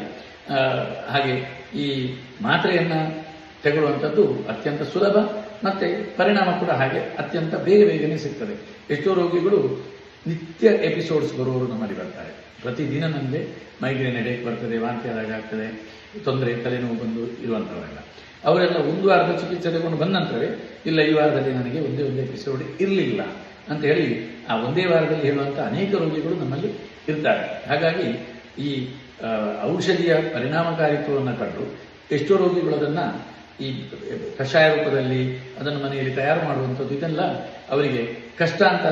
ಹಾಗೆ ಈ ಮಾತ್ರೆಯನ್ನು ತಗೊಳ್ಳುವಂಥದ್ದು ಅತ್ಯಂತ ಸುಲಭ ಮತ್ತು ಪರಿಣಾಮ ಕೂಡ ಹಾಗೆ ಅತ್ಯಂತ ಬೇಗನೆ ಸಿಗ್ತದೆ. ಎಷ್ಟೋ ರೋಗಿಗಳು ನಿತ್ಯ ಎಪಿಸೋಡ್ಸ್ ಬರುವವರು ನಮ್ಮಲ್ಲಿ ಬರ್ತಾರೆ. ಪ್ರತಿದಿನ ನನಗೆ ಮೈಗ್ರೇನ್ ಹೆಡೇಕ್ ಬರ್ತದೆ, ವಾಂತಿ ಆದಾಗ ಆಗ್ತದೆ, ತೊಂದರೆ, ತಲೆನೋವು ಬಂದು ಇರುವಂಥವರೆಲ್ಲ. ಅವರೆಲ್ಲ ಒಂದು ವಾರದ ಚಿಕಿತ್ಸೆ ತಗೊಂಡು ಬಂದ ನಂತರವೇ, ಇಲ್ಲ ಈ ವಾರದಲ್ಲಿ ನನಗೆ ಒಂದೇ ಎಪಿಸೋಡ್ ಇರಲಿಲ್ಲ ಅಂತ ಹೇಳಿ ಆ ಒಂದೇ ವಾರದಲ್ಲಿ ಹೇಳುವಂಥ ಅನೇಕ ರೋಗಿಗಳು ನಮ್ಮಲ್ಲಿ ಇರ್ತಾರೆ. ಹಾಗಾಗಿ ಈ ಔಷಧಿಯ ಪರಿಣಾಮಕಾರಿತ್ವವನ್ನು ಕಂಡು ಎಷ್ಟೋ ರೋಗಿಗಳು ಅದನ್ನು ಈ ಕಷಾಯ ರೂಪದಲ್ಲಿ ಅದನ್ನು ಮನೆಯಲ್ಲಿ ತಯಾರು ಮಾಡುವಂಥದ್ದು, ಇದೆಲ್ಲ ಅವರಿಗೆ ಕಷ್ಟ ಅಂತ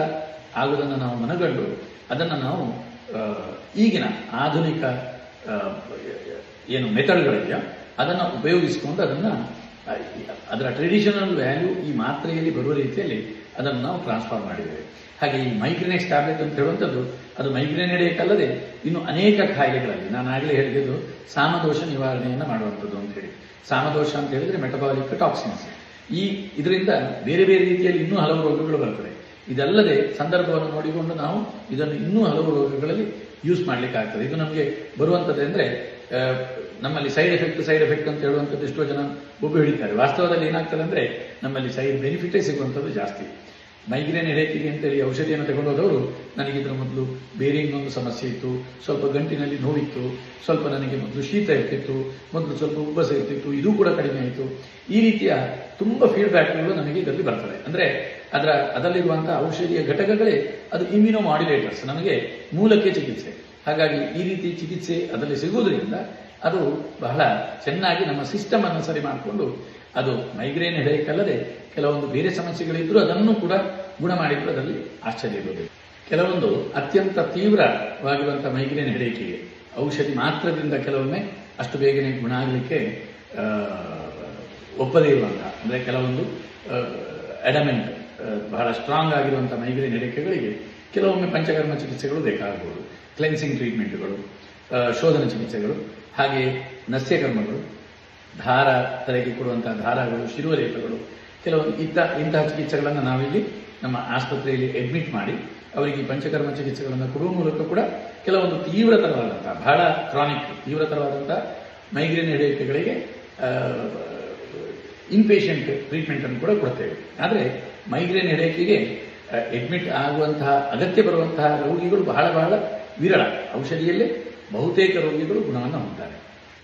ಆಗುವುದನ್ನು ನಾವು ಮನಗಂಡು ಅದನ್ನು ನಾವು ಈಗಿನ ಆಧುನಿಕ ಏನು ಮೆಥಡ್ಗಳಿದೆಯೋ ಅದನ್ನು ಉಪಯೋಗಿಸಿಕೊಂಡು ಅದರ ಟ್ರೆಡಿಷನಲ್ ವ್ಯಾಲ್ಯೂ ಈ ಮಾತ್ರೆಯಲ್ಲಿ ಬರುವ ರೀತಿಯಲ್ಲಿ ಅದನ್ನು ನಾವು ಟ್ರಾನ್ಸ್ಫಾರ್ಮ್ ಮಾಡಿದ್ದೇವೆ. ಹಾಗೆ ಈ ಮೈಗ್ರೇನಿಕ್ಸ್ ಟ್ಯಾಬ್ಲೆಟ್ ಅಂತ ಹೇಳುವಂಥದ್ದು ಅದು ಮೈಗ್ರೇನ್ ಹೆಡೇಕ್ ಅಲ್ಲದೆ ಇನ್ನು ಅನೇಕ ಕಾಯಿಲೆಗಳಲ್ಲಿ, ನಾನು ಆಗಲೇ ಹೇಳಿದ್ದು ಸಾಮದೋಷ ನಿವಾರಣೆಯನ್ನು ಮಾಡುವಂಥದ್ದು ಅಂತ ಹೇಳಿ. ಸಾಮದೋಷ ಅಂತ ಹೇಳಿದರೆ ಮೆಟಬಾಲಿಕ್ ಟಾಕ್ಸಿನ್ಸ್. ಇದರಿಂದ ಬೇರೆ ಬೇರೆ ರೀತಿಯಲ್ಲಿ ಇನ್ನೂ ಹಲವು ರೋಗಗಳು ಬರ್ತದೆ. ಇದಲ್ಲದೆ ಸಂದರ್ಭವನ್ನು ನೋಡಿಕೊಂಡು ನಾವು ಇದನ್ನು ಇನ್ನೂ ಹಲವು ರೋಗಗಳಲ್ಲಿ ಯೂಸ್ ಮಾಡಲಿಕ್ಕಾಗ್ತದೆ. ಇದು ನಮಗೆ ಬರುವಂಥದ್ದು ಅಂದರೆ ನಮ್ಮಲ್ಲಿ ಸೈಡ್ ಎಫೆಕ್ಟ್ ಅಂತ ಹೇಳುವಂಥದ್ದು ಎಷ್ಟೋ ಜನ ಒಬ್ಬರು ಹಿಡಿತಾರೆ. ವಾಸ್ತವದಲ್ಲಿ ಏನಾಗ್ತದೆ ಅಂದರೆ ನಮ್ಮಲ್ಲಿ ಸೈಡ್ ಬೆನಿಫಿಟೇ ಸಿಗುವಂಥದ್ದು ಜಾಸ್ತಿ. ಮೈಗ್ರೇನ್ ಹೆಡೇಕಿಗೆ ಅಂತೇಳಿ ಔಷಧಿಯನ್ನು ತಗೊಂಡೋದವರು, ನನಗೆ ಇದರ ಮೊದಲು ಬೇರೆ ಇನ್ನೊಂದು ಸಮಸ್ಯೆ ಇತ್ತು, ಸ್ವಲ್ಪ ಗಂಟಿನಲ್ಲಿ ನೋವಿತ್ತು, ಸ್ವಲ್ಪ ನನಗೆ ಮೊದಲು ಶೀತ ಇರ್ತಿತ್ತು, ಮೊದಲು ಸ್ವಲ್ಪ ಉಬ್ಬಸ ಇರ್ತಿತ್ತು, ಇದು ಕೂಡ ಕಡಿಮೆ ಆಯಿತು. ಈ ರೀತಿಯ ತುಂಬ ಫೀಡ್ಬ್ಯಾಕ್ಗಳು ನಮಗೆ ಇದರಲ್ಲಿ ಬರ್ತದೆ. ಅಂದರೆ ಅದರಲ್ಲಿರುವಂಥ ಔಷಧಿಯ ಘಟಕಗಳೇ ಅದು ಇಮ್ಯುನೋ ಮಾಡ್ಯುಲೇಟರ್ಸ್, ನಮಗೆ ಮೂಲಕ್ಕೆ ಚಿಕಿತ್ಸೆ. ಹಾಗಾಗಿ ಈ ರೀತಿ ಚಿಕಿತ್ಸೆ ಅದರಲ್ಲಿ ಸಿಗುವುದರಿಂದ ಅದು ಬಹಳ ಚೆನ್ನಾಗಿ ನಮ್ಮ ಸಿಸ್ಟಮ್ ಅನ್ನು ಸರಿ ಮಾಡಿಕೊಂಡು ಅದು ಮೈಗ್ರೇನ್ ಹೆಡೇಕ್ ಅಲ್ಲದೆ ಕೆಲವೊಂದು ಬೇರೆ ಸಮಸ್ಯೆಗಳಿದ್ದರೂ ಅದನ್ನು ಕೂಡ ಗುಣ ಮಾಡಿದ್ರು ಅದರಲ್ಲಿ ಆಶ್ಚರ್ಯ ಇರುವುದಿಲ್ಲ. ಕೆಲವೊಂದು ಅತ್ಯಂತ ತೀವ್ರವಾಗಿರುವಂಥ ಮೈಗ್ರೇನ್ ಹೆಡೇಕಿಗೆ ಔಷಧಿ ಮಾತ್ರದಿಂದ ಕೆಲವೊಮ್ಮೆ ಅಷ್ಟು ಬೇಗನೆ ಗುಣ ಆಗಲಿಕ್ಕೆ ಒಪ್ಪದೇ ಇರುವಂಥ, ಅಂದರೆ ಕೆಲವೊಂದು ಅಡಮೆಂಟ್ ಬಹಳ ಸ್ಟ್ರಾಂಗ್ ಆಗಿರುವಂಥ ಮೈಗ್ರೇನ್ ಹೆಡೇಕ್ಗಳಿಗೆ ಕೆಲವೊಮ್ಮೆ ಪಂಚಕರ್ಮ ಚಿಕಿತ್ಸೆಗಳು ಬೇಕಾಗಬಹುದು, ಕ್ಲೆನ್ಸಿಂಗ್ ಟ್ರೀಟ್ಮೆಂಟ್ಗಳು, ಶೋಧನ ಚಿಕಿತ್ಸೆಗಳು, ಹಾಗೆ ನಸ್ಯಕರ್ಮಗಳು, ದಾರ ತಲೆಗೆ ಕೊಡುವಂತಹ ದಾರಗಳು, ಶಿರೋಲೇಪಗಳು, ಕೆಲವೊಂದು ಇಂತಹ ಚಿಕಿತ್ಸೆಗಳನ್ನು ನಾವಿಲ್ಲಿ ನಮ್ಮ ಆಸ್ಪತ್ರೆಯಲ್ಲಿ ಅಡ್ಮಿಟ್ ಮಾಡಿ ಅವರಿಗೆ ಪಂಚಕರ್ಮ ಚಿಕಿತ್ಸೆಗಳನ್ನು ಕೊಡುವ ಮೂಲಕ ಕೂಡ ಕೆಲವೊಂದು ತೀವ್ರತರವಾದಂತಹ, ಬಹಳ ತೀವ್ರತರವಾದಂತಹ ಮೈಗ್ರೇನ್ ಹೆಡೇಕ್ಗಳಿಗೆ ಇನ್ಪೇಷಂಟ್ ಟ್ರೀಟ್ಮೆಂಟ್ ಅನ್ನು ಕೂಡ ಕೊಡ್ತೇವೆ. ಆದರೆ ಮೈಗ್ರೇನ್ ಹೆಡೇಕಿಗೆ ಅಡ್ಮಿಟ್ ಆಗುವಂತಹ ಅಗತ್ಯ ಬರುವಂತಹ ರೋಗಿಗಳು ಬಹಳ ವಿರಳ. ಔಷಧಿಯಲ್ಲೇ ಬಹುತೇಕ ರೋಗಿಗಳು ಗುಣವನ್ನು ಹೊಂದುತ್ತಾರೆ.